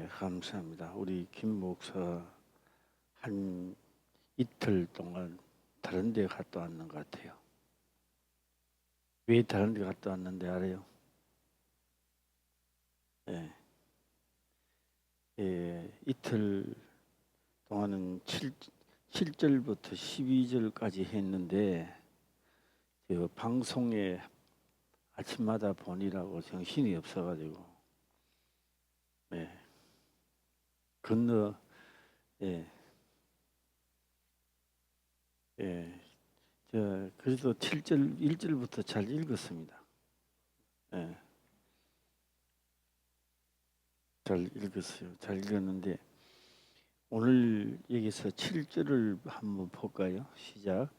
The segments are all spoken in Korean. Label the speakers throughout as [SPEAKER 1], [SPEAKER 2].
[SPEAKER 1] 감사합니다. 우리 김 목사 한 이틀 동안 다른 데 갔다 왔는 것 같아요. 왜 다른 데 갔다 왔는데 알아요? 예. 이틀 동안은 7절부터 12절까지 했는데 그 방송에 아침마다 보니라고 정신이 없어가지고 건너 예. 그래도 7절 1절부터 잘 읽었습니다. 잘 읽었어요. 잘 읽었는데 오늘 여기서 7절을 한번 볼까요? 시작.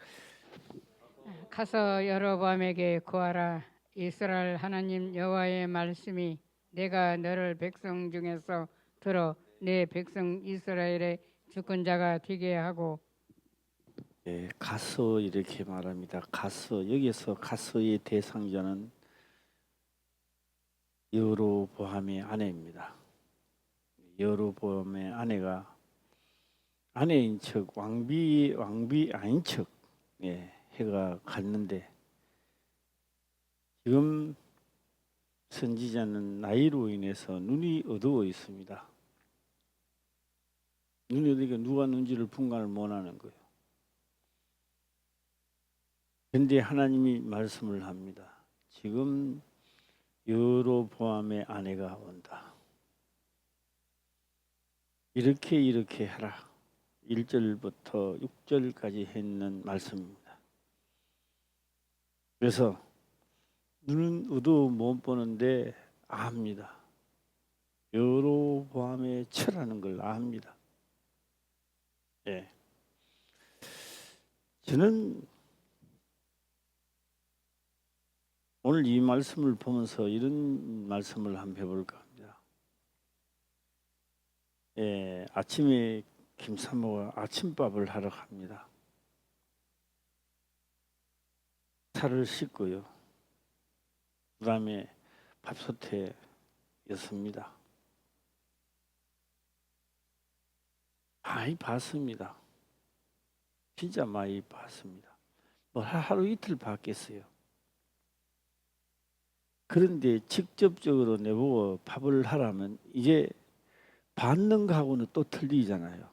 [SPEAKER 2] 가서 여로보암에게 구하라. 이스라엘 하나님 여호와의 말씀이 내가 너를 백성 중에서 들어 내 백성 이스라엘의 주권자가 되게 하고.
[SPEAKER 1] 가서 이렇게 말합니다. 가서, 여기서 가서의 대상자는 여로보암의 아내입니다. 여로보암의 아내가 아내인 척 왕비 아닌 척 해가 갔는데 지금 선지자는 나이로 인해서 눈이 어두워 있습니다. 눈이 어두우니까 누가 눈지를 분간을 못하는 거예요. 그런데 하나님이 말씀을 합니다. 지금 여로보암의 아내가 온다. 이렇게 하라. 1절부터 6절까지 했는 말씀입니다. 그래서 눈은 어두워 못 보는데 압니다. 여로보암의 처라는 걸 압니다. 저는 오늘 이 말씀을 보면서 이런 말씀을 한번 해볼까 합니다. 아침에 김사모가 아침밥을 하러 갑니다. 살을 씻고요. 그 다음에 밥솥에 였습니다. 많이 봤습니다. 진짜 많이 봤습니다. 뭐 하루 이틀 봤겠어요. 그런데 직접적으로 내보고 밥을 하라면 이제 받는 거하고는 또 틀리잖아요.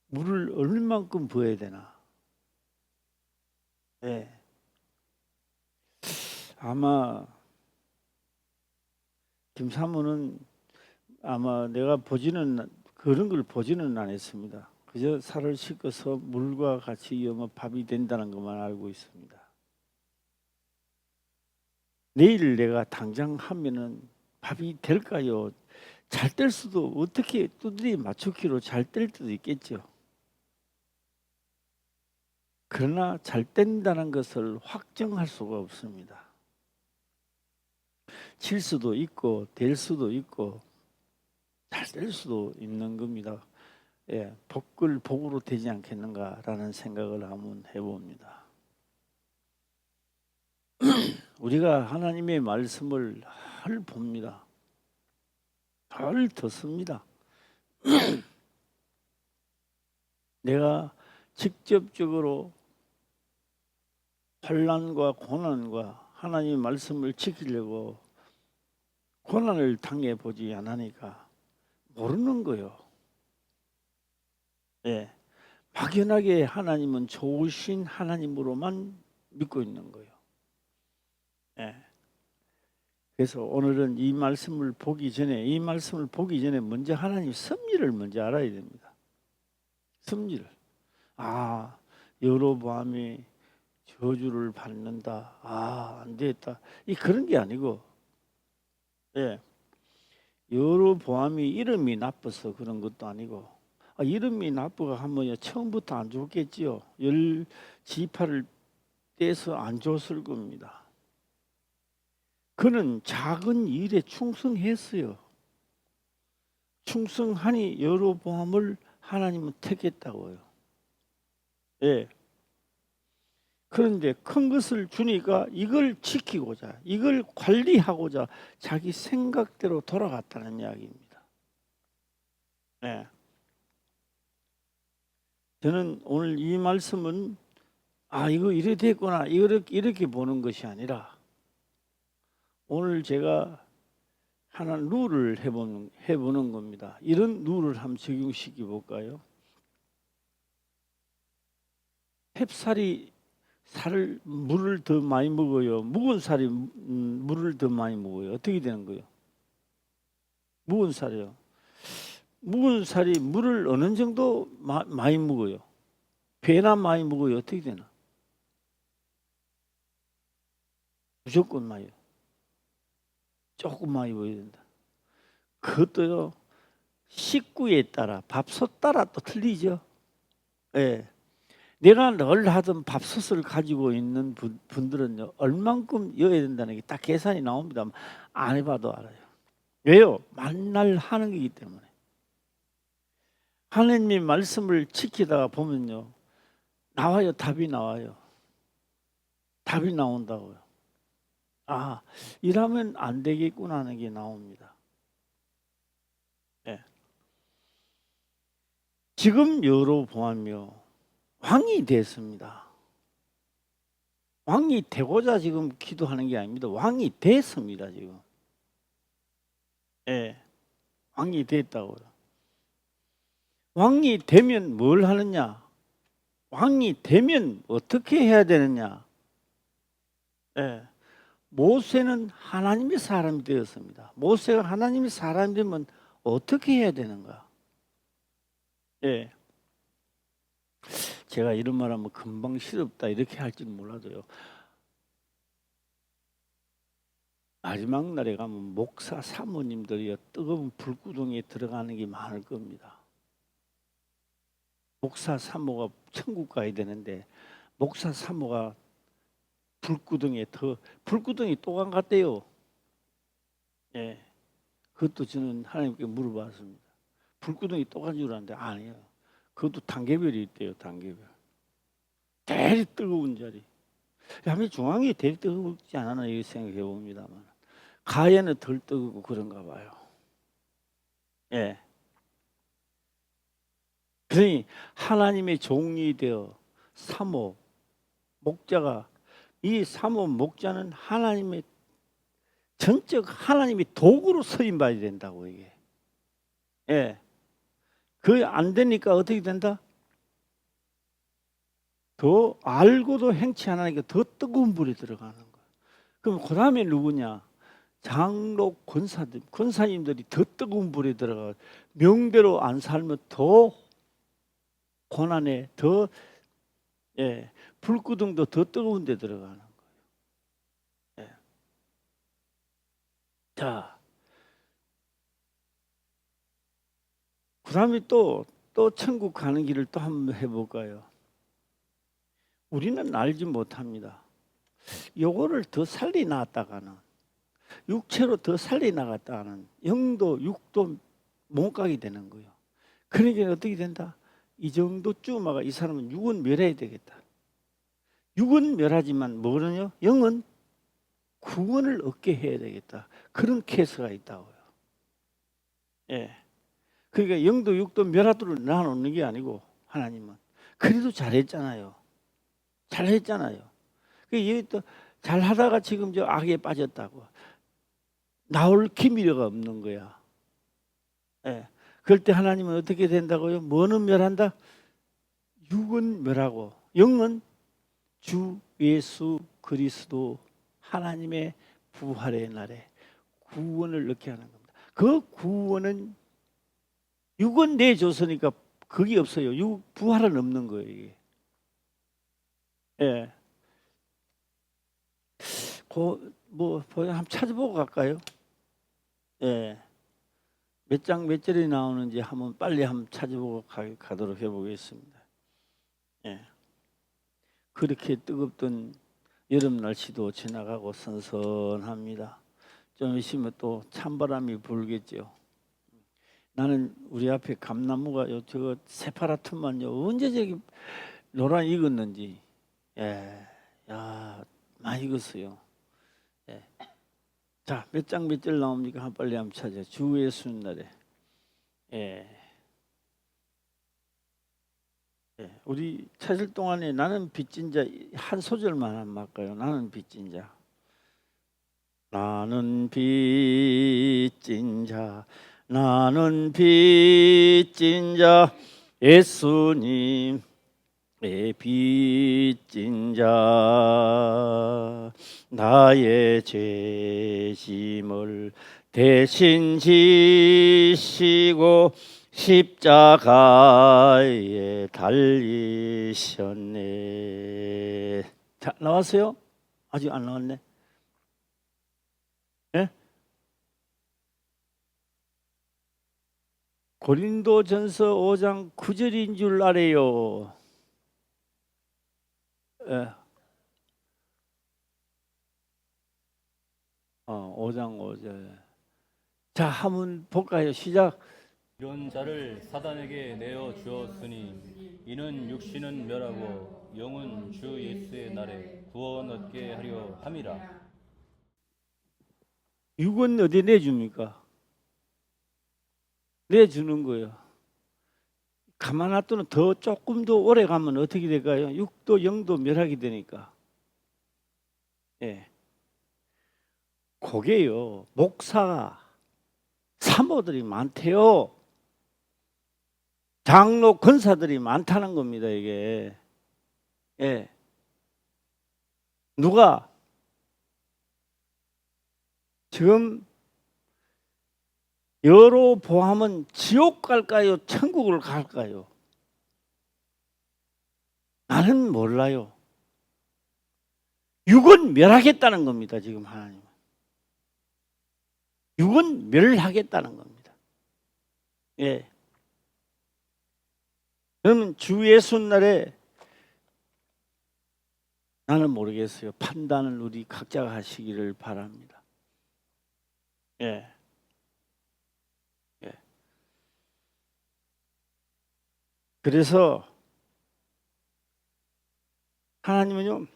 [SPEAKER 1] 물을 얼만큼 부어야 되나? 아마 김사모는 아마 내가 그런 걸 보지는 않았습니다. 그저 살을 씻어서 물과 같이 이으면 밥이 된다는 것만 알고 있습니다. 내일 내가 당장 하면은 밥이 될까요? 잘 될 수도 어떻게 두드리 맞추기로 잘 될 수도 있겠죠. 그러나 잘 된다는 것을 확정할 수가 없습니다. 칠 수도 있고 될 수도 있고 잘 될 수도 있는 겁니다. 복을 복으로 되지 않겠는가라는 생각을 한번 해봅니다. 우리가 하나님의 말씀을 잘 봅니다. 잘 듣습니다. 내가 직접적으로 환난과 고난과 하나님의 말씀을 지키려고 고난을 당해보지 않으니까 모르는 거예요. 막연하게 하나님은 좋으신 하나님으로만 믿고 있는 거예요. 그래서 오늘은 이 말씀을 보기 전에 먼저 하나님 섭리를 먼저 알아야 됩니다. 섭리를. 여로보암이 저주를 받는다. 안 되겠다. 그런 게 아니고, 여로보암이 이름이 나빠서 그런 것도 아니고, 이름이 나쁘가 하면 처음부터 안 좋겠지요. 10지파를 떼서 안 줬을 겁니다. 그는 작은 일에 충성했어요. 충성하니 여로보암을 하나님은 택했다고요. 그런데 큰 것을 주니까 이걸 지키고자, 이걸 관리하고자 자기 생각대로 돌아갔다는 이야기입니다. 네. 저는 오늘 이 말씀은 이거 이래 됐구나 이렇게 보는 것이 아니라 오늘 제가 하나 룰을 해보는 겁니다. 이런 룰을 한번 적용시켜 볼까요? 햅쌀이 물을 더 많이 먹어요? 묵은 쌀이 물을 더 많이 먹어요? 어떻게 되는 거예요? 묵은 쌀이요. 묵은 쌀이 물을 어느 정도 많이 먹어요? 배나 많이 먹어요? 어떻게 되나? 무조건 많이. 조금 많이 먹어야 된다. 그것도요. 식구에 따라 밥솥 따라 또 틀리죠. 예. 내가 늘 하던 밥솥을 가지고 있는 분들은요. 얼만큼 여야 된다는 게 딱 계산이 나옵니다. 안 해봐도 알아요. 왜요? 만날 하는 거기 때문에. 하나님 말씀을 지키다가 보면요. 나와요. 답이 나와요. 답이 나온다고요. 이러면 안 되겠구나 하는 게 나옵니다. 네. 지금 여로보암이요. 왕이 됐습니다. 왕이 되고자 지금 기도하는 게 아닙니다. 왕이 됐습니다. 지금. 예. 왕이 됐다고요. 왕이 되면 뭘 하느냐? 왕이 되면 어떻게 해야 되느냐? 예. 모세는 하나님의 사람이 되었습니다. 모세가 하나님의 사람이 되면 어떻게 해야 되는가? 예. 제가 이런 말하면 금방 시럽다 이렇게 할지는 몰라도요. 마지막 날에 가면 목사 사모님들이 뜨거운 불구덩이에 들어가는 게 많을 겁니다. 목사 사모가 천국 가야 되는데 목사 사모가 불구덩이 또 간 같대요. 예, 그것도 저는 하나님께 물어봤습니다. 불구덩이 또 간 줄 알았는데 아니에요. 그것도 단계별이 있대요. 단계별. 제일 뜨거운 자리. 하면 중앙이 제일 뜨겁지 않았나 이렇게 생각해 봅니다만 가에는 덜 뜨겁고 그런가 봐요. 예. 그러니 하나님의 종이 되어 사모 목자가 이 사모 목자는 하나님의 전적 하나님의 도구로 쓰임 받아야 된다고 이게. 예. 그게 안 되니까 어떻게 된다? 더 알고도 행치 않으니까 더 뜨거운 불에 들어가는 거예요. 그럼 그 다음에 누구냐? 장로 권사님들이 더 뜨거운 불에 들어가 명대로 안 살면 더 고난에 더 불구덩도 더 뜨거운 데 들어가는 거예요. 예. 자, 그 다음에 또 천국 가는 길을 또 한번 해볼까요? 우리는 알지 못합니다. 요거를 더 살리 나갔다가는 육체로 더 살리 나갔다가는 영도 육도 못 가게 되는 거예요. 그러니까 어떻게 된다? 이 정도쯤 이 사람은 육은 멸해야 되겠다. 육은 멸하지만 뭐는요? 영은 구원을 얻게 해야 되겠다. 그런 케이스가 있다고요. 예. 그러니까 영도 육도 멸하도록 놔놓는 게 아니고 하나님은 그래도 잘했잖아요. 잘했잖아요. 여기 또 잘하다가 지금 저 악에 빠졌다고 나올 기미가 없는 거야. 예. 그럴 때 하나님은 어떻게 된다고요? 뭐는 멸한다? 육은 멸하고 영은 주 예수 그리스도 하나님의 부활의 날에 구원을 얻게 하는 겁니다. 그 구원은 육은 내줬으니까 그게 없어요. 부활은 없는 거예요. 이게. 예. 한번 찾아보고 갈까요? 예. 몇 장 몇 절이 나오는지 빨리 한번 찾아보고 가도록 해보겠습니다. 예. 그렇게 뜨겁던 여름 날씨도 지나가고 선선합니다. 좀 있으면 또 찬바람이 불겠죠. 나는 우리 앞에 감나무가 저거 새파랗더만요. 언제 저기 노란 익었는지. 많이 익었어요. 자, 몇 장 몇 절 나옵니까? 빨리 한번 찾아. 주 예수님 날에. 예, 우리 찾을 동안에 나는 빚진 자 한 소절만 한번 할까요? 나는 빚진 자. 나는 빚진 자, 나는 빚진 자, 예수님의 빚진 자, 나의 죄짐을 대신 지시고 십자가에 달리셨네. 자, 나왔어요? 아직 안 나왔네. 예? 고린도전서 5장 9절인 줄 알아요. 예. 5장 5절. 자, 한번 볼까요? 시작.
[SPEAKER 3] 이런 자를 사단에게 내어 주었으니 이는 육신은 멸하고 영은 주 예수의 날에 구원 얻게 하려 함이라.
[SPEAKER 1] 육은 어디 내줍니까? 내주는 거예요. 가만 놔두면 더 조금 더 오래 가면 어떻게 될까요? 육도 영도 멸하게 되니까. 예. 그게요. 목사, 사모들이 많대요. 장로, 권사들이 많다는 겁니다, 이게. 예. 누가 지금 여로보암은 지옥 갈까요? 천국을 갈까요? 나는 몰라요. 육은 멸하겠다는 겁니다, 지금 하나님은. 육은 멸하겠다는 겁니다. 예. 그러면 주 예수 날에 나는 모르겠어요. 판단을 우리 각자가 하시기를 바랍니다. 예. 예. 그래서 하나님은요,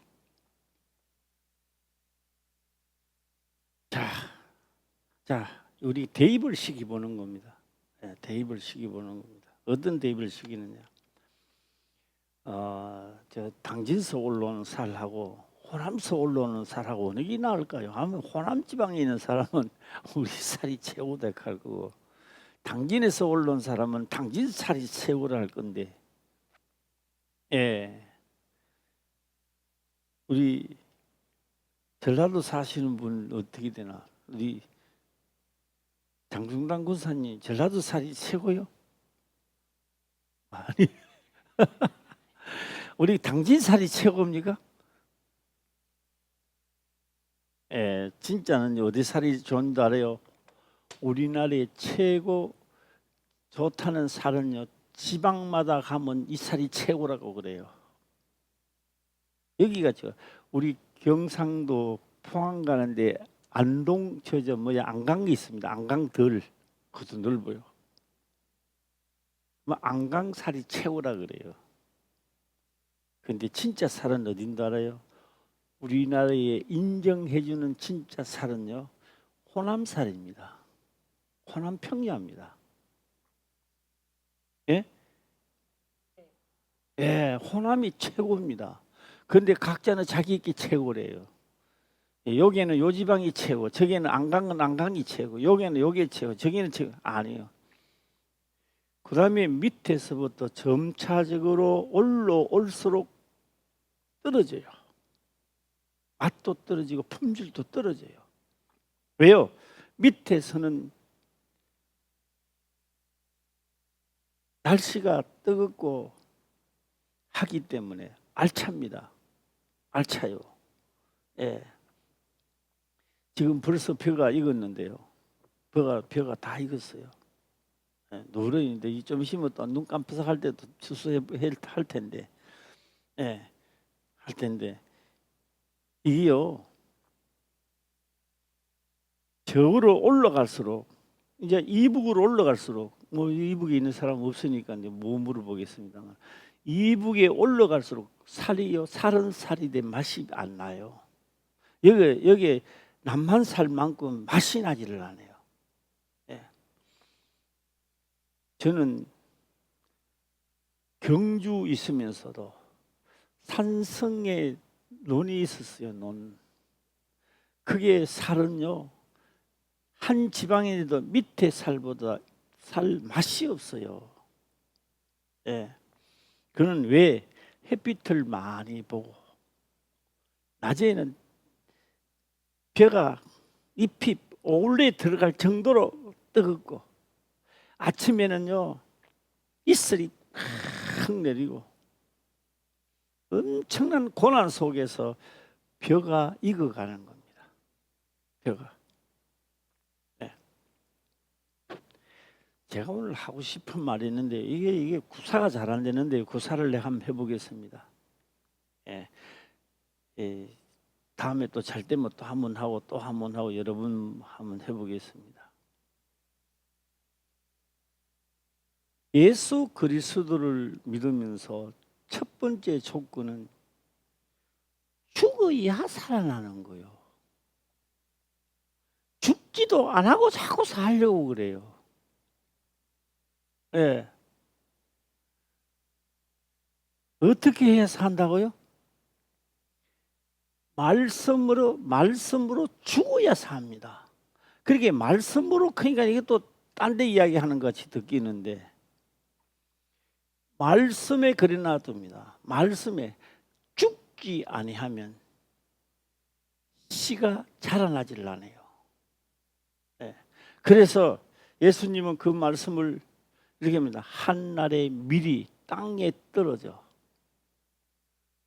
[SPEAKER 1] 자, 우리 대입을 시켜보는 겁니다. 예, 대입을 시켜보는 겁니다. 어떤 대입을 시키느냐? 저 당진서 올라오는 살하고 호남서 올라오는 살하고 어느 게 나을까요? 하면 호남 지방에 있는 사람은 우리 살이 최고다 할 거고, 당진에서 올라온 사람은 당진 살이 최고라 할 건데, 예, 우리 전라도 사시는 분 어떻게 되나? 우리 장중당 군사님 전라도 살이 최고요? 아니, 우리 당진 살이 최고입니까? 예, 진짜는 어디 살이 좋은 줄 알아요? 우리나라의 최고 좋다는 살은요, 지방마다 가면 이 살이 최고라고 그래요. 여기가 우리 경상도 포항 가는데 안동 저저 뭐야 안강이 있습니다. 안강들 그것도 넓어요. 뭐 안강 살이 최고라 그래요. 근데 진짜 살은 어딘지 알아요? 우리나라에 인정해주는 진짜 살은요, 호남살입니다. 호남 평야입니다. 예? 예, 호남이 최고입니다. 그런데 각자는 자기끼 최고래요. 예, 여기는 요 지방이 최고, 저기는 안강은 안강이 최고, 여기는 여기 최고, 저기는 최고. 아니요. 그 다음에 밑에서부터 점차적으로 올라올수록 떨어져요. 맛도 떨어지고 품질도 떨어져요. 왜요? 밑에서는 날씨가 뜨겁고 하기 때문에 알찹니다. 알차요. 예. 지금 벌써 벼가 익었는데요. 벼가 다 익었어요. 예, 노른인데 좀 있으면 또 눈 깜빡할 때도 수수할 텐데, 예, 할 텐데 이게요. 저으로 올라갈수록 이제 이북으로 올라갈수록 뭐 이북에 있는 사람 없으니까 이제 뭐 물어보겠습니다만, 이북에 올라갈수록 살은 살이 된 맛이 안 나요. 여기 남한 살만큼 맛이 나지를 않아요. 예. 저는 경주 있으면서도 산성에 논이 있었어요. 논. 그게 살은요, 한 지방에도 밑에 살보다 살 맛이 없어요. 예. 그는 왜 햇빛을 많이 보고 낮에는 벼가 잎이 올래 들어갈 정도로 뜨겁고 아침에는요 이슬이 확 내리고 엄청난 고난 속에서 벼가 익어가는 겁니다. 벼가. 네. 제가 오늘 하고 싶은 말이 있는데 이게 구사가 잘 안 되는데 구사를 내가 한번 해보겠습니다. 예. 예. 다음에 또 잘 때면 또 한 번 하고 또 한 번 하고 여러 번 한번 해보겠습니다. 예수 그리스도를 믿으면서 첫 번째 조건은 죽어야 살아나는 거예요. 죽지도 안 하고 자꾸 살려고 그래요. 예. 어떻게 해야 산다고요? 말씀으로 죽어야 삽니다. 그렇게 말씀으로 그러니까 이게 또 딴 데 이야기하는 것 같이 듣기는데 말씀에 그려놔둡니다. 말씀에 죽지 아니하면 씨가 자라나질 않아요. 네. 그래서 예수님은 그 말씀을 이렇게 합니다. 한날의 밀이 땅에 떨어져.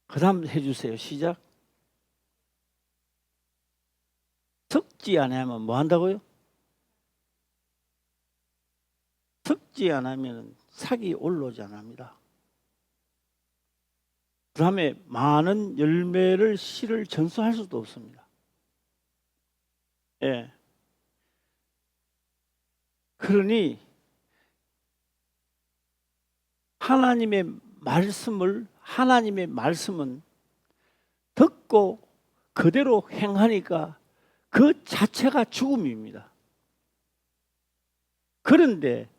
[SPEAKER 1] 그 다음 해주세요. 시작. 섞지 않으면 뭐 한다고요? 섞지 않으면 삭이 올라오지 않습니다. 그 다음에 많은 열매를 씨를 전수할 수도 없습니다. 예. 그러니 하나님의 말씀은 듣고 그대로 행하니까 그 자체가 죽음입니다. 그런데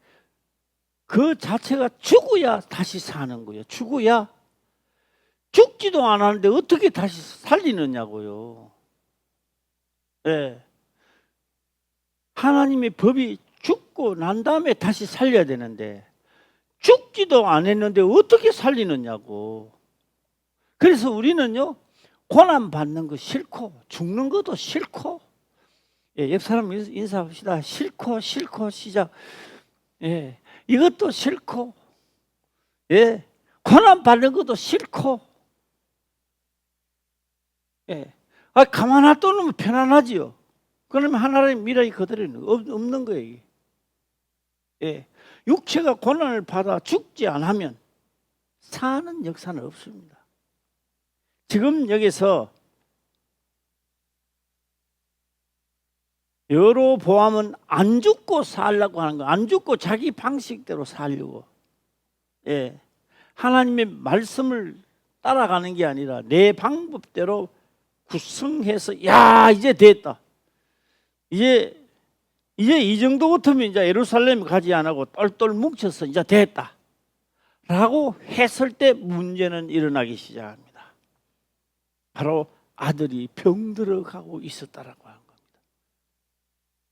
[SPEAKER 1] 그 자체가 죽어야 다시 사는 거예요. 죽어야 죽지도 않았는데 어떻게 다시 살리느냐고요. 예. 하나님의 법이 죽고 난 다음에 다시 살려야 되는데 죽지도 않았는데 어떻게 살리느냐고. 그래서 우리는요 고난 받는 거 싫고 죽는 것도 싫고 예, 옆 사람 인사합시다. 싫고 시작. 예, 이것도 싫고 예, 고난 받는 것도 싫고 예, 가만 놔두면 편안하지요. 그러면 하나님의 미랄이 그대로 없는 거예요. 예, 육체가 고난을 받아 죽지 않으면 사는 역사는 없습니다. 지금 여기서 여로보암은 안 죽고 살려고 하는 거, 안 죽고 자기 방식대로 살려고. 예, 하나님의 말씀을 따라가는 게 아니라 내 방법대로 구성해서 야 이제 됐다. 이제 이 정도 같으면 이제 예루살렘 가지 안 하고 똘똘 뭉쳐서 이제 됐다. 라고 했을 때 문제는 일어나기 시작합니다. 바로 아들이 병들어가고 있었다라고 하는 겁니다.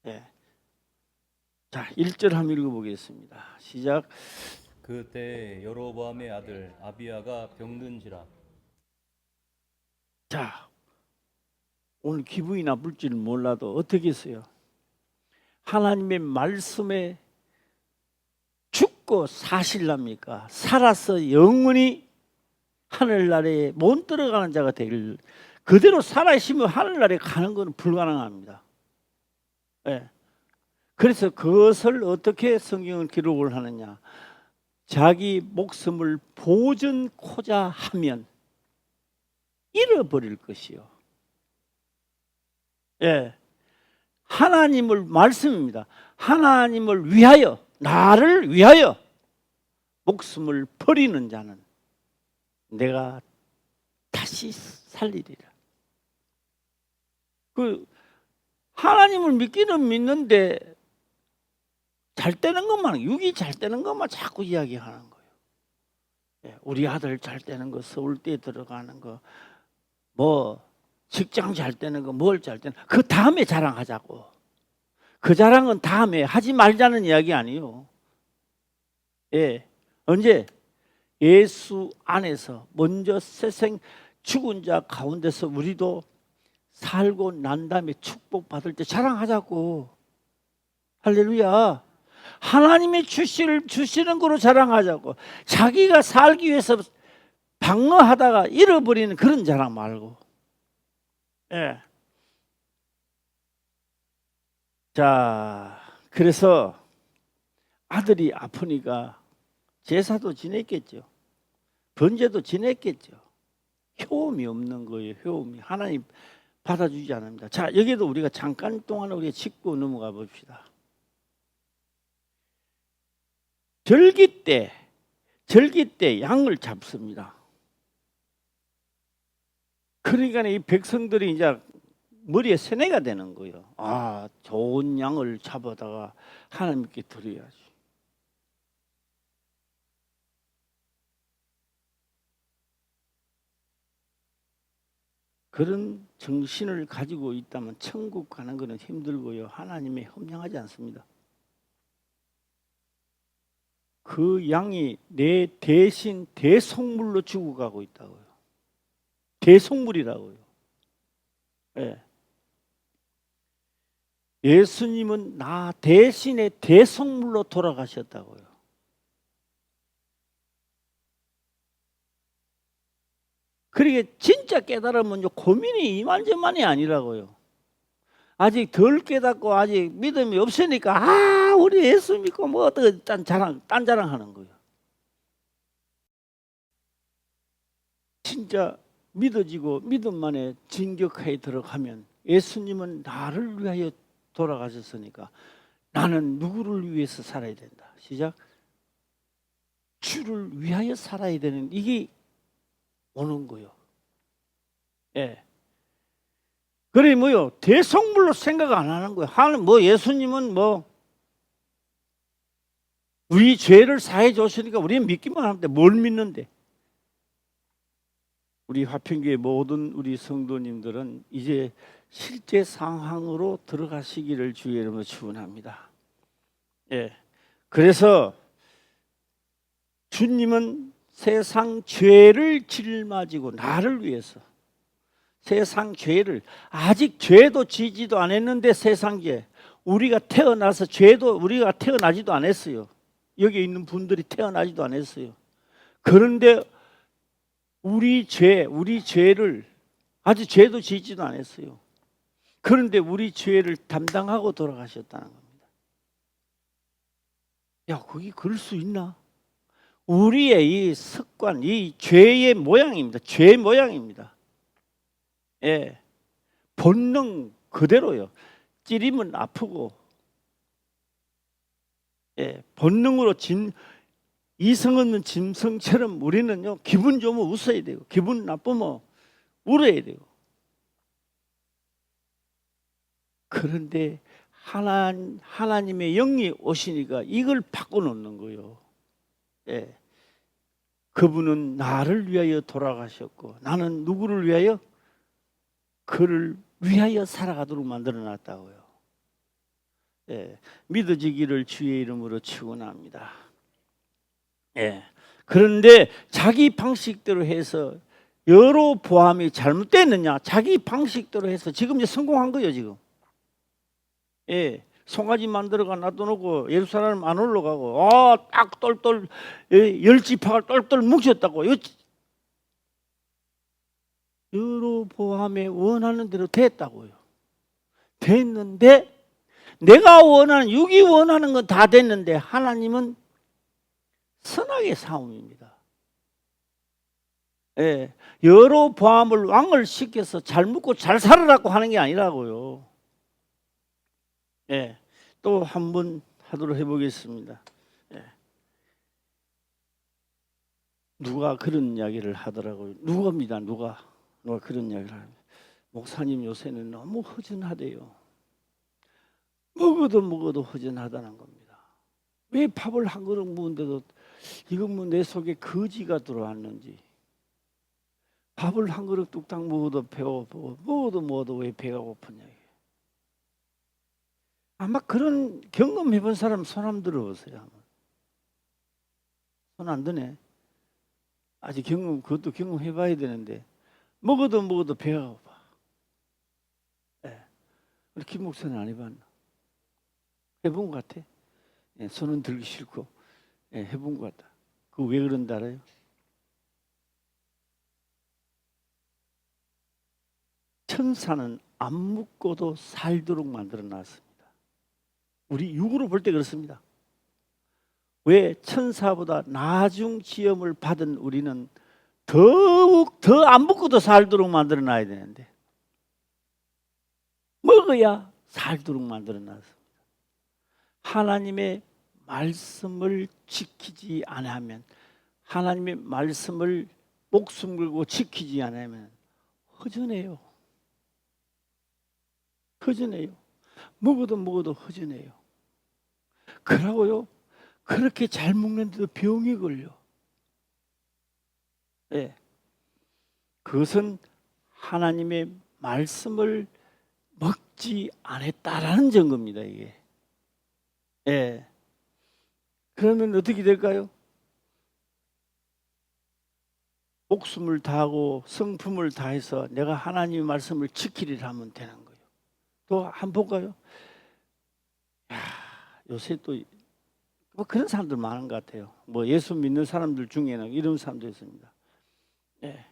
[SPEAKER 1] 예. 자, 1절 한번 읽어보겠습니다. 시작.
[SPEAKER 3] 그때 여로보암의 아들 아비야가 병든지라.
[SPEAKER 1] 자, 오늘 기분이 나쁠지는 몰라도 어떻게 했어요? 하나님의 말씀에 죽고 사실랍니까? 살아서 영원히 하늘나라에 못 들어가는 자가 되길. 그대로 살아있으면 하늘나라에 가는 것은 불가능합니다. 네. 그래서 그것을 어떻게 성경은 기록을 하느냐? 자기 목숨을 보존코자 하면 잃어버릴 것이요. 예, 하나님을 말씀입니다. 하나님을 위하여, 나를 위하여 목숨을 버리는 자는 내가 다시 살리리라. 그 하나님을 믿기는 믿는데 잘 되는 것만, 육이 잘 되는 것만 자꾸 이야기하는 거예요. 우리 아들 잘 되는 거, 서울대 들어가는 거, 뭐 직장 잘 되는 거, 뭘 잘 되는 거, 그 다음에 자랑하자고. 그 자랑은 다음에 하지 말자는 이야기 아니에요. 언제? 예수 안에서 먼저 세상 죽은 자 가운데서 우리도 살고 난 다음에 축복받을 때 자랑하자고. 할렐루야. 하나님의 주시는 거로 자랑하자고. 자기가 살기 위해서 방어하다가 잃어버리는 그런 자랑 말고. 자, 그래서 아들이 아프니까 제사도 지냈겠죠. 번제도 지냈겠죠. 효험이 없는 거예요. 효험이. 하나님 받아주지 않습니다. 자, 여기도 우리가 잠깐 동안 우리가 짚고 넘어가 봅시다. 절기 때 양을 잡습니다. 그러니까 이 백성들이 이제 머리에 세뇌가 되는 거예요. 아, 좋은 양을 잡아다가 하나님께 드려야지. 그런 정신을 가지고 있다면 천국 가는 것은 힘들고요. 하나님에 협력하지 않습니다. 그 양이 내 대신 대속물로 죽어가고 있다고요. 대속물이라고요. 예수님은 나 대신에 대속물로 돌아가셨다고요. 그러게 진짜 깨달으면 고민이 이만저만이 아니라고요. 아직 덜 깨닫고 아직 믿음이 없으니까 우리 예수 믿고 뭐 어떻게 딴 자랑하는 거예요. 진짜 믿어지고 믿음 안에 진격하에 들어가면 예수님은 나를 위하여 돌아가셨으니까 나는 누구를 위해서 살아야 된다. 시작. 주를 위하여 살아야 되는 이게 오는 거요. 그래 뭐요? 대속물로 생각 안 하는 거예요. 하는 뭐 예수님은 뭐 우리 죄를 사해 줬으니까 우리는 믿기만 하는데 뭘 믿는데? 우리 화평교회 모든 우리 성도님들은 이제 실제 상황으로 들어가시기를 주의 이름으로 축원합니다. 그래서 주님은 세상 죄를 짊어지고 나를 위해서 세상 죄를 아직 죄도 지지도 않았는데 세상 죄 우리가 태어나서 죄도 우리가 태어나지도 않았어요. 여기 있는 분들이 태어나지도 않았어요. 그런데 우리 죄를 아직 죄도 지지도 않았어요. 그런데 우리 죄를 담당하고 돌아가셨다는 겁니다. 야, 거기 그럴 수 있나? 우리의 이 습관, 이 죄의 모양입니다. 죄의 모양입니다. 본능 그대로요. 찌르면 아프고, 본능으로 이성 없는 짐승처럼 우리는요, 기분 좋으면 웃어야 되고, 기분 나쁘면 울어야 되고. 그런데 하나님의 영이 오시니까 이걸 바꿔놓는 거예요. 그분은 나를 위하여 돌아가셨고 나는 누구를 위하여? 그를 위하여 살아가도록 만들어놨다고요. 믿어지기를 주의 이름으로 축원합니다. 그런데 자기 방식대로 해서 여러 보함이 잘못됐느냐? 자기 방식대로 해서 지금 이제 성공한 거예요. 지금 송아지 만들어가 놔둬놓고 예루살렘 안 올라가고 딱 똘똘 열 지파가 똘똘 뭉쳤다고. 여러 보함에 원하는 대로 됐다고요. 됐는데 내가 원하는 육이 원하는 건 다 됐는데 하나님은 선악의 싸움입니다. 여러 보함을 왕을 시켜서 잘 묻고 잘 살으라고 하는 게 아니라고요. 또 한 번 하도록 해보겠습니다. 누가 그런 이야기를 하더라고요. 누가 그런 이야기를 합니다. 목사님 요새는 너무 허전하대요. 먹어도 허전하다는 겁니다. 왜 밥을 한 그릇 먹는데도 이건 뭐 내 속에 거지가 들어왔는지, 밥을 한 그릇 뚝딱 먹어도 배고프고 먹어도 왜 배가 고프냐. 아마 그런 경험해본 사람 손 한번 들어보세요. 손 안 드네. 아직 그것도 경험해봐야 되는데 먹어도 배가 고파. 예. 우리 김 목사는 안 해봤나? 해본 것 같아. 예, 손은 들기 싫고, 예, 해본 것 같다. 그거 왜 그런지 알아요? 천사는 안 묻고도 살도록 만들어 놨습니다. 우리 육으로 볼 때 그렇습니다. 왜 천사보다 나중 지음을 받은 우리는 더욱 더 안 묻고도 살도록 만들어 놔야 되는데, 먹어야 살도록 만들어 놨습니다. 하나님의 말씀을 지키지 않으면, 하나님의 말씀을 목숨 걸고 지키지 않으면 허전해요. 허전해요. 먹어도 허전해요. 그러고요, 그렇게 잘 먹는데도 병이 걸려. 예. 그것은 하나님의 말씀을 먹지 않았다라는 증거입니다, 이게. 예. 그러면 어떻게 될까요? 목숨을 다하고 성품을 다해서 내가 하나님의 말씀을 지키리라 하면 되는 거예요. 또 한번 볼까요? 요새 또 뭐 그런 사람들 많은 것 같아요. 뭐 예수 믿는 사람들 중에는 이런 사람도 있습니다. 예.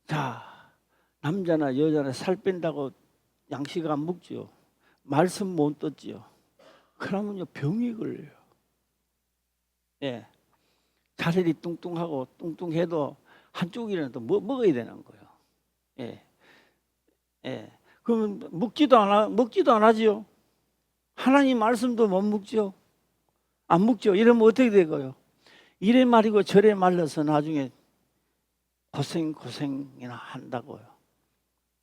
[SPEAKER 1] 자, 남자나 여자나 살 뺀다고 양식 안 먹지요. 말씀 못 듣지요. 그러면요 병이 걸려요. 예. 자살이 뚱뚱하고 뚱뚱해도 한쪽이라도 먹어야 되는 거예요. 예. 예. 그러면 먹지도 안 하지요. 하나님 말씀도 못 먹죠. 안 먹죠. 이러면 어떻게 되고요? 이래 말이고 저래 말려서 나중에 고생이나 한다고요.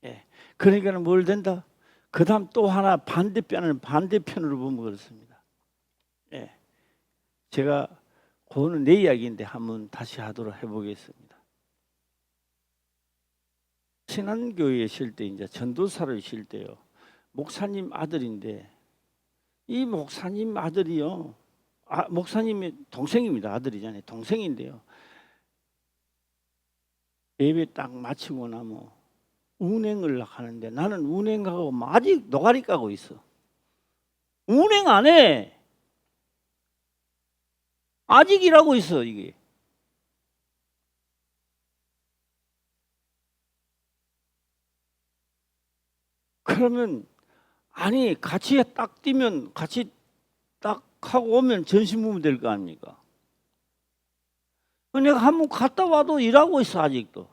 [SPEAKER 1] 예. 그러니까 뭘 된다? 그 다음 또 하나 반대편으로 보면 그렇습니다. 예. 제가 그거는 내 이야기인데 한번 다시 하도록 해보겠습니다. 신안교회에 쉴 때 이제 전도사를 쉴 때요. 목사님 아들인데 이 목사님 아들이요. 목사님의 동생입니다. 아들이잖아요. 동생인데요. 예배 딱 마치고 나면 운행을 하는데 나는 운행하고 아직 노가리 까고 있어. 운행 안 해. 아직 일하고 있어 이게. 그러면 아니 같이 딱 뛰면 같이 딱 하고 오면 전신부면 될 거 아닙니까? 내가 한번 갔다 와도 일하고 있어 아직도.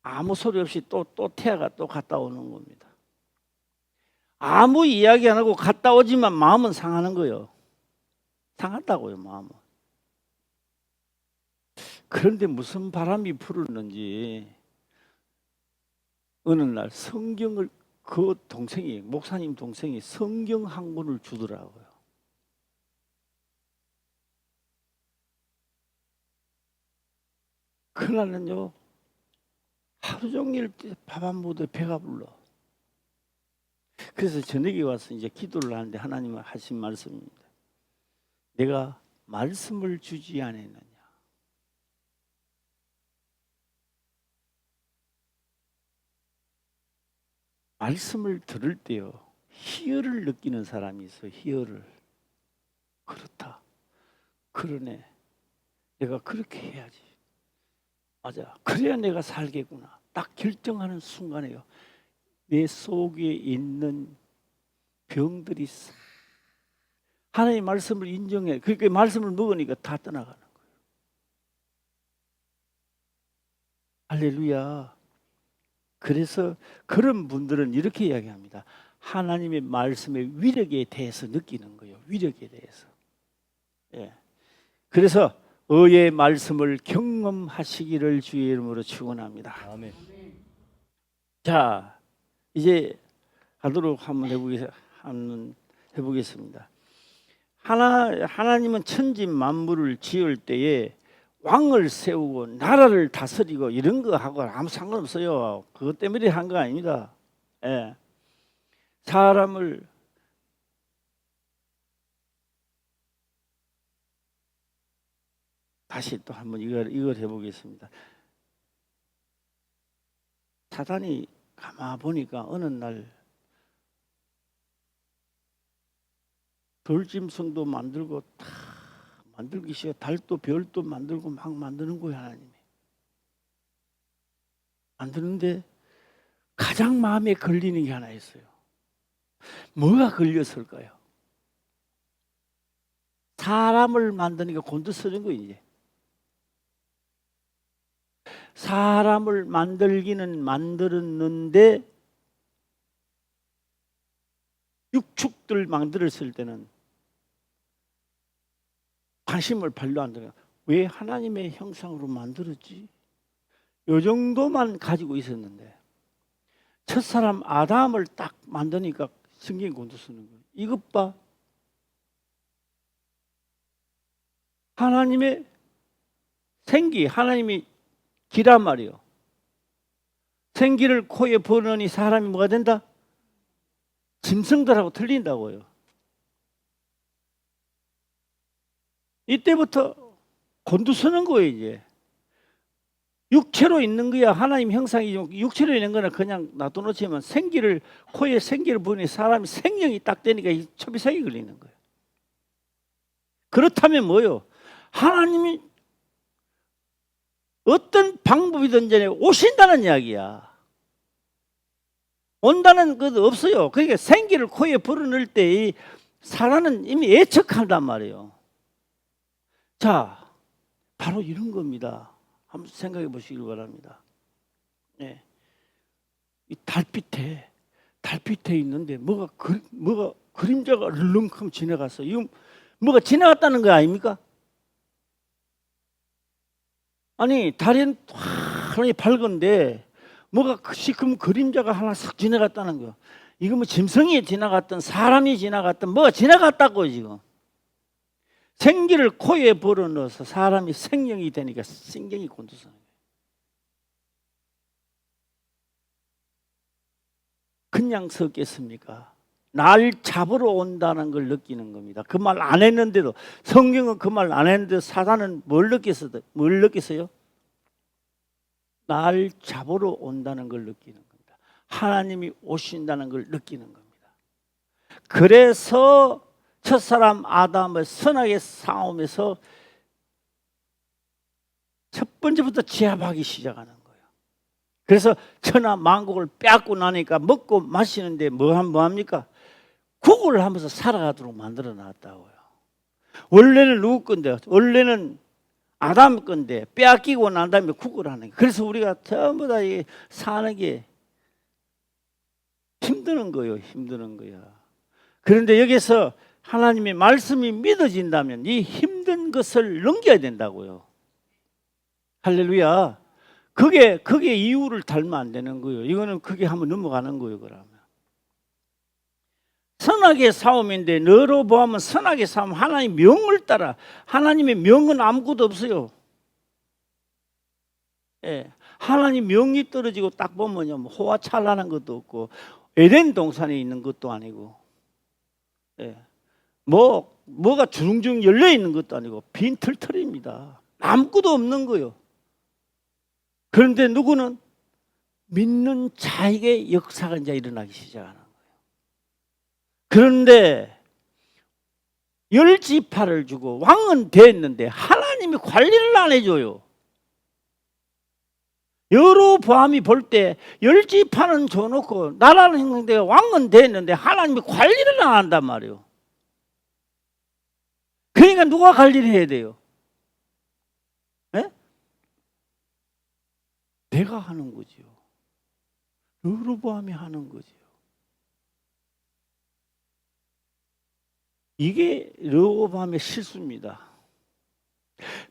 [SPEAKER 1] 아무 소리 없이 또 태아가 또 갔다 오는 겁니다. 아무 이야기 안 하고 갔다 오지만 마음은 상하는 거예요. 상하다고요 마음은. 그런데 무슨 바람이 불었는지 어느 날 성경을 그 동생이 목사님 동생이 성경 한 권을 주더라고요. 그날은요 하루 종일 밥 안 먹어도 배가 불러. 그래서 저녁에 와서 이제 기도를 하는데 하나님은 하신 말씀입니다. 내가 말씀을 주지 않았느냐. 말씀을 들을 때요 희열을 느끼는 사람이 있어요. 희열을. 그렇다. 그러네. 내가 그렇게 해야지. 맞아. 그래야 내가 살겠구나. 딱 결정하는 순간에요. 내 속에 있는 병들이 싹 하나님의 말씀을 인정해. 그러니까 말씀을 먹으니까 다 떠나가는 거예요. 할렐루야. 그래서 그런 분들은 이렇게 이야기합니다. 하나님의 말씀의 위력에 대해서 느끼는 거예요. 위력에 대해서. 예. 그래서 의의 말씀을 경험하시기를 주의 이름으로 축원합니다.
[SPEAKER 3] 아멘.
[SPEAKER 1] 자, 이제 가도록 한번 해보겠습니다. 하나님은 천지 만물을 지을 때에 왕을 세우고 나라를 다스리고 이런 거 하고 아무 상관없어요. 그것 때문에 한 거 아닙니다. 예. 사람을 다시 또 한번 이걸 해보겠습니다. 사단이 가만 보니까 어느 날 돌짐승도 만들고 다 만들기 시작, 달도 별도 만들고 막 만드는 거예요. 하나님이 만드는데 가장 마음에 걸리는 게 하나 있어요. 뭐가 걸렸을까요? 사람을 만드니까 곤두서는 거. 이제 사람을 만들기는 만들었는데 육축들 만들었을 때는 관심을 별로 안 들어요. 왜 하나님의 형상으로 만들었지? 요 정도만 가지고 있었는데 첫사람 아담을 딱 만드니까 성경이 곤두서는 거예요. 이것 봐. 하나님의 생기, 하나님이 기란 말이요. 생기를 코에 부으니 사람이 뭐가 된다? 짐승들하고 틀린다고요. 이때부터 곤두서는 거예요. 이제 육체로 있는 거야. 하나님 형상이 육체로 있는 거는 그냥 놔둬놓지만 생기를 코에 생기를 부으니 사람이 생명이 딱 되니까 이 초비상이 걸리는 거예요. 그렇다면 뭐요? 하나님이 어떤 방법이든지 오신다는 이야기야. 온다는 것도 없어요. 그러니까 생기를 코에 불어넣을 때 사람은 이미 예측한단 말이에요. 자, 바로 이런 겁니다. 한번 생각해 보시길 바랍니다. 네. 이 달빛에 있는데 뭐가 그림자가 르렁하면 지나갔어. 이거 뭐가 지나갔다는 거 아닙니까? 아니, 달은 환히 밝은데 뭐가 시커먼 그림자가 하나 싹 지나갔다는 거야. 이거 뭐 짐승이 지나갔든 사람이 지나갔든 뭐가 지나갔다고 지금. 생기를 코에 불어넣어서 사람이 생명이 되니까 생명이 곤두서는 거예요. 그냥 섰겠습니까? 날 잡으러 온다는 걸 느끼는 겁니다. 그 말 안 했는데도, 성경은 그 말 안 했는데 사단은 뭘 느꼈어요? 날 잡으러 온다는 걸 느끼는 겁니다. 하나님이 오신다는 걸 느끼는 겁니다. 그래서 첫사람 아담을 선하게 싸움에서 첫 번째부터 제압하기 시작하는 거예요. 그래서 천하 만국을 빼앗고 나니까 먹고 마시는데 뭐 합니까? 국을 하면서 살아가도록 만들어 놨다고요. 원래는 누구 건데? 원래는 아담 건데 빼앗기고 난 다음에 국을 하는 거예요. 그래서 우리가 전부 다 사는 게 힘드는 거예요. 힘드는 거야. 그런데 여기서 하나님의 말씀이 믿어진다면 이 힘든 것을 넘겨야 된다고요. 할렐루야. 그게 이유를 달면 안 되는 거예요. 이거는 그게 한번 넘어가는 거예요. 그러면 선악의 싸움인데 너로 보면 선악의 싸움, 하나님 명을 따라. 하나님의 명은 아무것도 없어요. 예, 하나님 명이 떨어지고 딱 보면요, 호화찬란한 것도 없고 에덴 동산에 있는 것도 아니고, 예, 뭐가 주릉주릉 열려 있는 것도 아니고 빈털털입니다. 아무것도 없는 거예요. 그런데 누구는 믿는 자에게 역사가 이제 일어나기 시작하는 거예요. 그런데 10지파를 주고 왕은 됐는데 하나님이 관리를 안 해줘요. 여로보암이 볼 때 10지파는 줘놓고 나라는 형성돼 왕은 됐는데 하나님이 관리를 안 한단 말이에요. 그러니까 누가 관리를 해야 돼요? 네? 내가 하는 거지요. 여로보암이 하는 거지요. 이게 여로보암의 실수입니다.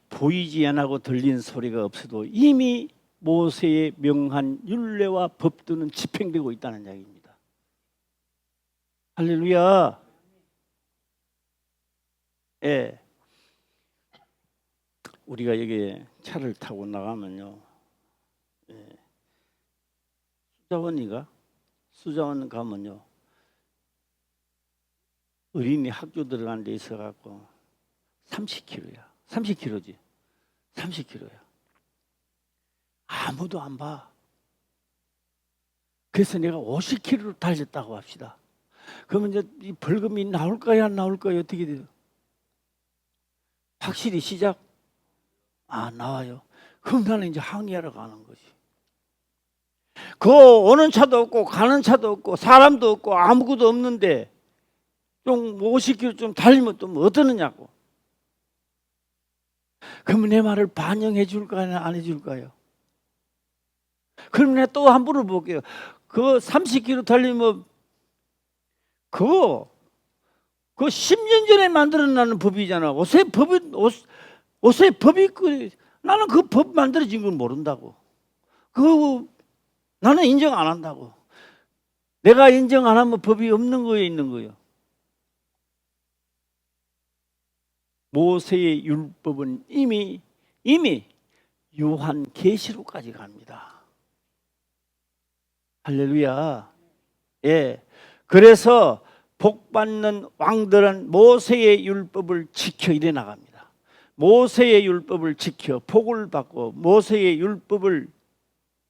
[SPEAKER 1] 보이지 않고 들린 소리가 없어도 이미 모세의 명한 율례와 법도는 집행되고 있다는 이야기입니다. 할렐루야. 예. 우리가 여기 차를 타고 나가면요, 예. 수자원 가면요, 어린이 학교 들어간 데 있어 갖고 30km야. 30km지. 30km야. 아무도 안 봐. 그래서 내가 50km를 달렸다고 합시다. 그러면 이제 이 벌금이 나올까요, 안 나올까요? 어떻게 돼요? 확실히 시작? 나와요. 그럼 나는 이제 항의하러 가는 거지. 그 오는 차도 없고 가는 차도 없고 사람도 없고 아무것도 없는데 좀 50km 좀 달리면 또 뭐 어떠느냐고. 그러면 내 말을 반영해 줄까요, 안 해줄까요? 그럼 내가 또 한 번 물어볼게요. 그 30km 달리면 그거 10년 전에 만들어놨는 법이잖아. 옷에 법이 나는 그 법 만들어진 걸 모른다고. 나는 인정 안 한다고. 내가 인정 안 하면 법이 없는 거에 있는 거예요. 모세의 율법은 이미 요한계시록까지 갑니다. 할렐루야. 예. 그래서 복 받는 왕들은 모세의 율법을 지켜 이래 나갑니다. 모세의 율법을 지켜 복을 받고 모세의 율법을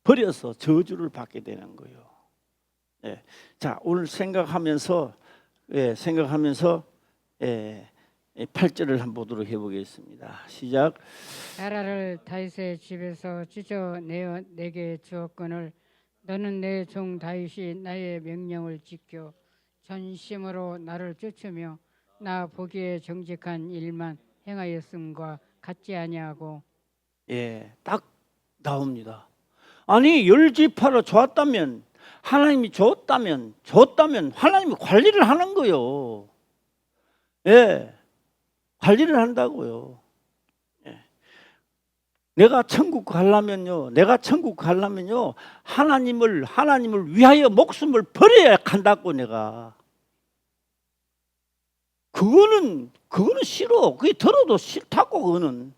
[SPEAKER 1] 버려서 저주를 받게 되는 거예요. 예. 자, 오늘 생각하면서 8절을 한번 보도록 해보겠습니다. 시작.
[SPEAKER 2] 나라를 다윗의 집에서 찢어내어 내게 주었거늘 너는 내 종 다윗이 나의 명령을 지켜 전심으로 나를 쫓으며 나 보기에 정직한 일만 행하였음과 같지 아니하고.
[SPEAKER 1] 예, 딱 나옵니다. 아니 10지파로 좋았다면 하나님이 줬다면 하나님이 관리를 하는 거요. 예, 관리를 한다고요. 예. 내가 천국 가려면요, 하나님을 위하여 목숨을 버려야 한다고. 내가 그거는 싫어. 그게 들어도 싫다고. 그거는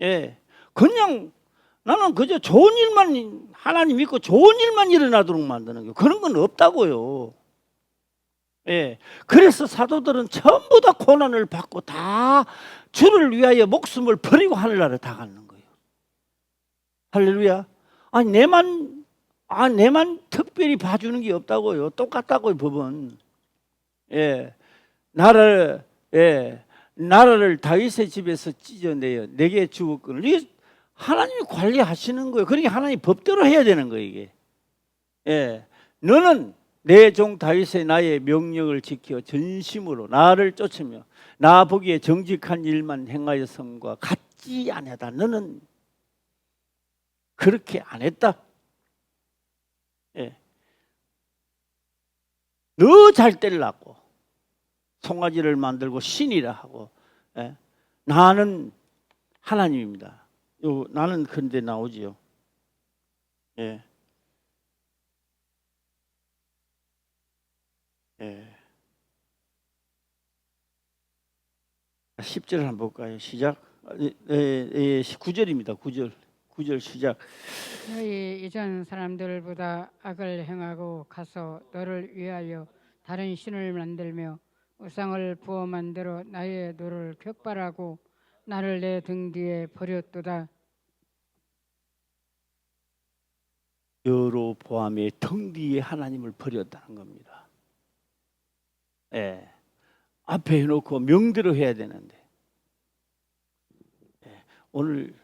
[SPEAKER 1] 예, 그냥 나는 그저 좋은 일만, 하나님 믿고 좋은 일만 일어나도록 만드는 거예요. 그런 건 없다고요. 예, 그래서 사도들은 전부 다 고난을 받고 다 주를 위하여 목숨을 버리고 하늘나라에 다 가는 거예요. 할렐루야. 아니 내만 특별히 봐주는 게 없다고요. 똑같다고요, 법은. 예, 나라를 다윗의 집에서 찢어내어 내게 주었거늘. 이게 하나님이 관리하시는 거예요. 그러니까 하나님 법대로 해야 되는 거예요, 이게. 예, 너는 내 종 다윗의 나의 명령을 지켜 전심으로 나를 쫓으며 나 보기에 정직한 일만 행하였음과 같지 아니하다. 너는 그렇게 안 했다. 예, 너 잘 되려고 송아지를 만들고 신이라 하고. 예, 나는 하나님입니다. 나는 그런데 나오지요. 예. 예. 10절 한번 볼까요? 시작. 9절입니다. 9절 시작.
[SPEAKER 2] 너희 이전 사람들보다 악을 행하고 가서 너를 위하여 다른 신을 만들며 우상을 부어 만들어 나의 노를 격발하고 나를 내 등 뒤에 버렸도다.
[SPEAKER 1] 여로보암의 등 뒤에 하나님을 버렸다는 겁니다. 예. 앞에 해놓고 명대로 해야 되는데. 예. 오늘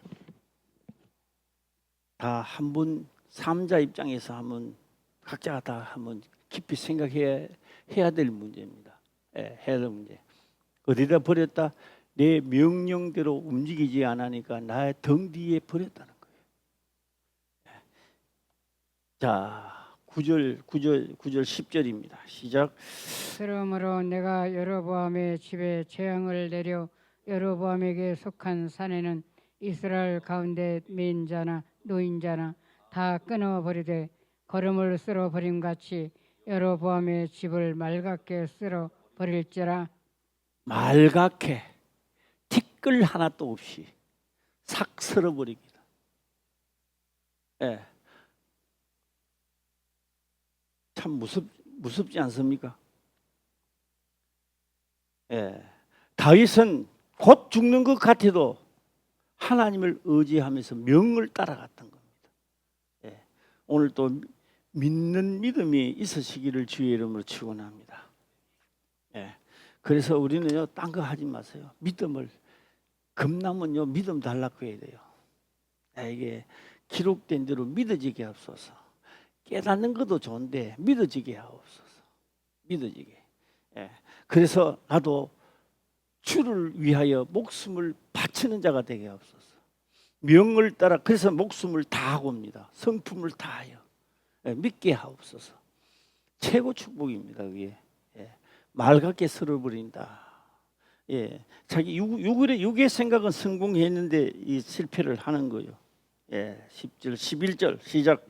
[SPEAKER 1] 다 한번 삼자 입장에서 한번 각자가 다 한번 깊이 생각해야 될 문제입니다. 예, 해야 될 문제. 어디다 버렸다? 내 명령대로 움직이지 않으니까 나의 등 뒤에 버렸다는 거예요. 예. 자, 9절 10절입니다. 시작.
[SPEAKER 2] 그러므로 내가 여로보암의 집에 재앙을 내려 여로보암에게 속한 산에는 이스라엘 가운데 민자나 노인자나 다 끊어버리되 거름을 쓸어 버림 같이 여로보암의 집을 맑게 쓸어 버릴지라.
[SPEAKER 1] 맑게 티끌 하나도 없이 싹 쓸어버립니다. 예. 참 무섭지 않습니까? 예. 다윗은 곧 죽는 것 같아도 하나님을 의지하면서 명을 따라갔던 겁니다. 예. 오늘 또 믿는 믿음이 있으시기를 주의 이름으로 축원합니다. 예. 그래서 우리는요, 딴 거 하지 마세요. 믿음을, 금남은요, 믿음 달라고 해야 돼요. 이게 기록된 대로 믿어지게 하옵소서. 깨닫는 것도 좋은데 믿어지게 하옵소서. 믿어지게. 예. 그래서 나도 주를 위하여 목숨을 바치는 자가 되게 하옵소서. 명을 따라, 그래서 목숨을 다하고 옵니다. 성품을 다하여. 예. 믿게 하옵소서. 최고 축복입니다. 그게. 예. 말 같게 쓸어버린다. 예. 자기 육의 생각은 성공했는데 이 실패를 하는 거예요. 예. 10절 11절 시작.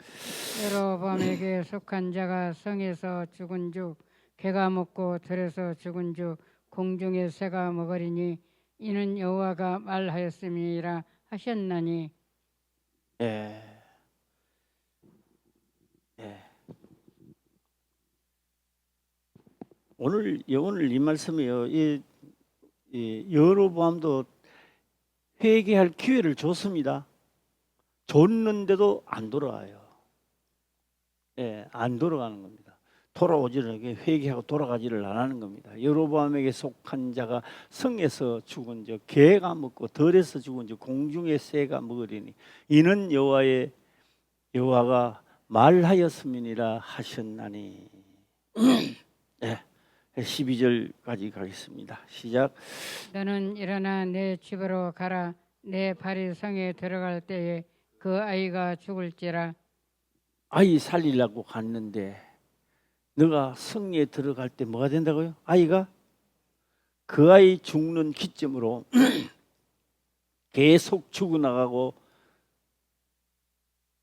[SPEAKER 2] 여로보암에게 속한 자가 성에서 죽은 주 개가 먹고 들에서 죽은 주 공중의 새가 먹으리니 이는 여호와가 말하였음이라 하셨나니.
[SPEAKER 1] 예. 예. 오늘 이 말씀이요. 이 여로보암도 회개할 기회를 줬습니다. 줬는데도 안 돌아와요. 예, 안 돌아가는 겁니다. 돌아오지를, 회개하고 돌아가지를 안 하는 겁니다. 여로보암에게 속한 자가 성에서 죽은 자 개가 먹고 들에서 죽은 자 공중의 새가 먹으리니 이는 여호와가 말하였음이니라 하셨나니. 예, 12절까지 가겠습니다. 시작.
[SPEAKER 2] 너는 일어나 내 집으로 가라. 내 발이 성에 들어갈 때에 그 아이가 죽을지라.
[SPEAKER 1] 아이 살리려고 갔는데 너가 성에 들어갈 때 뭐가 된다고요? 아이가? 그 아이 죽는 기점으로 계속 죽어나가고.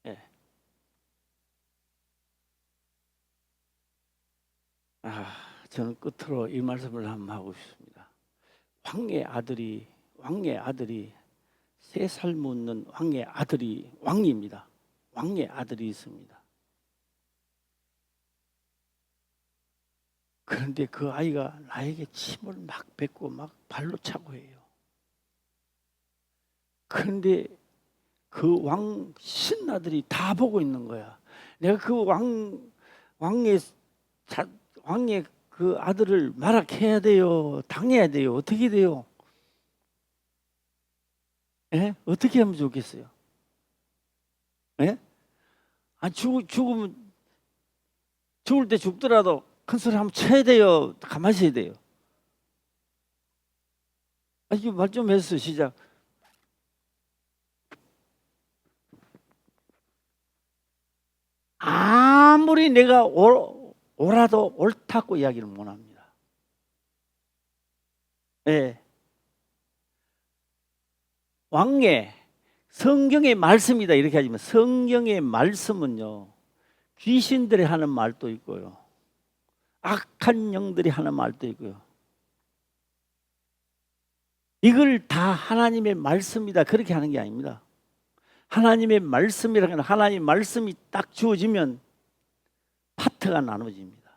[SPEAKER 1] 예. 저는 끝으로 이 말씀을 한번 하고 싶습니다. 왕의 아들이 3살 묻는 왕의 아들이 왕입니다. 왕의 아들이 있습니다. 그런데 그 아이가 나에게 침을 막 뱉고 막 발로 차고 해요. 그런데 그 왕 신하들이 다 보고 있는 거야. 내가 그 왕의 그 아들을 말아해야 돼요. 당해야 돼요. 어떻게 돼요? 예? 어떻게 하면 좋겠어요? 예? 죽을 때 죽더라도 큰 소리 한번 쳐야 돼요. 가만히 있어야 돼요. 이거 말 좀 했어. 시작. 아무리 내가 옳아도 옳다고 이야기를 못 합니다. 예. 왕의 성경의 말씀이다 이렇게 하지만 성경의 말씀은요, 귀신들이 하는 말도 있고요, 악한 영들이 하는 말도 있고요, 이걸 다 하나님의 말씀이다 그렇게 하는 게 아닙니다. 하나님의 말씀이라는 건 하나님의 말씀이 딱 주어지면 파트가 나눠집니다.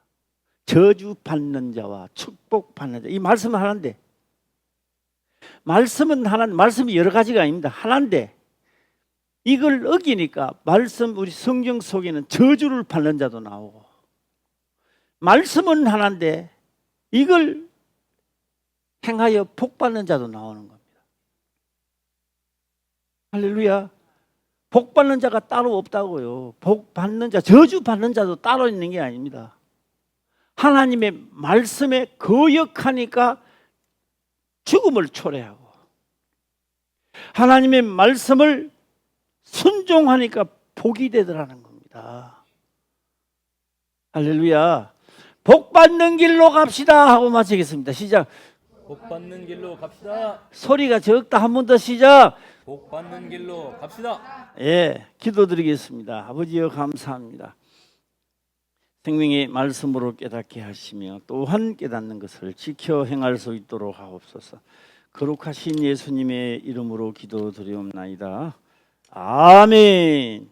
[SPEAKER 1] 저주받는 자와 축복받는 자, 이 말씀은 하나인데, 말씀이 여러 가지가 아닙니다. 하나인데 이걸 어기니까 우리 성경 속에는 저주를 받는 자도 나오고, 말씀은 하나인데 이걸 행하여 복 받는 자도 나오는 겁니다. 할렐루야. 복 받는 자가 따로 없다고요. 복 받는 자, 저주 받는 자도 따로 있는 게 아닙니다. 하나님의 말씀에 거역하니까 죽음을 초래하고, 하나님의 말씀을 순종하니까 복이 되더라는 겁니다. 할렐루야. 복 받는 길로 갑시다 하고 마치겠습니다. 시작.
[SPEAKER 3] 복 받는 길로 갑시다.
[SPEAKER 1] 소리가 적다. 한 번 더 시작.
[SPEAKER 3] 복 받는 길로 갑시다.
[SPEAKER 1] 예, 기도드리겠습니다. 아버지여 감사합니다. 생명의 말씀으로 깨닫게 하시며 또한 깨닫는 것을 지켜 행할 수 있도록 하옵소서. 거룩하신 예수님의 이름으로 기도드리옵나이다. 아멘.